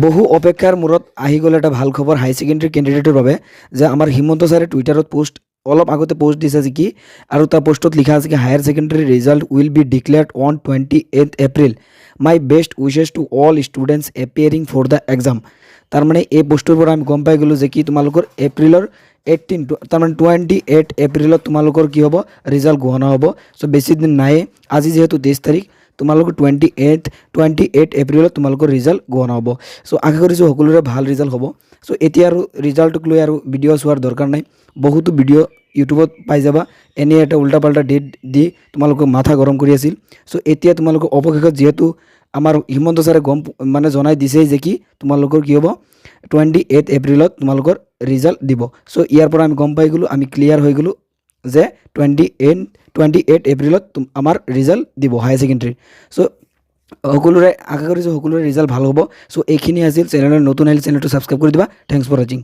বহু অপেক্ষাৰ মূৰত আহি গ'ল এটা ভাল খবৰ হাই ছেকেণ্ডেৰী কেণ্ডিডেটৰ বাবে যে আমাৰ হিমন্ত ছাৰে টুইটাৰত অলপ আগতে পোষ্ট দিছে যে কি আৰু তাৰ পোষ্টত লিখা আছে কি higher secondary result will be declared on 28 April my best wishes to all students appearing for the exam. তাৰমানে এই পোষ্টৰ পৰা আমি গম পাই গ'লোঁ যে কি তোমালোকৰ এপ্ৰিলৰ 18 তাৰমানে 28 এপ্ৰিলত তোমালোকৰ কি হ'ব ৰিজাল্ট ঘোষণা হ'ব। চ' বেছি দিন নাই, আজি যিহেতু 23 তাৰিখ, তোমালোকৰ 28 এপ্ৰিলত তোমালোকৰ ৰিজাল্ট ঘোষণা হ'ব। চ' আশা কৰিছোঁ সকলোৰে ভাল ৰিজাল্ট হ'ব। চ' এতিয়া আৰু ৰিজাল্টক লৈ আৰু ভিডিঅ' চোৱাৰ দৰকাৰ নাই, বহুতো ভিডিঅ' ইউটিউবত পাই যাবা। এনে এটা উল্টা পাল্টা ডেট দি তোমালোকক মাথা গৰম কৰি আছিল। চ' এতিয়া তোমালোকৰ অৱশেষত যিহেতু আমাৰ হিমন্ত ছাৰে জনাই দিছেই যে কি তোমালোকৰ কি হ'ব 28 এপ্ৰিলত তোমালোকৰ ৰিজাল্ট দিব। চ' ইয়াৰ পৰা আমি গম পাই গ'লোঁ, আমি ক্লিয়াৰ হৈ গ'লোঁ যে 28 এপ্ৰিলত আমাৰ ৰিজাল্ট দিব হায়াৰ ছেকেণ্ডেৰী। চ' সকলোৰে আশা কৰিছোঁ সকলোৰে ৰিজাল্ট ভাল হ'ব। চ' এইখিনি আছিল, চেনেলৰ নতুন আহিলে চেনেলটো ছাবস্ক্ৰাইব কৰি দিবা। থেংকছ ফৰ ৱাচিং।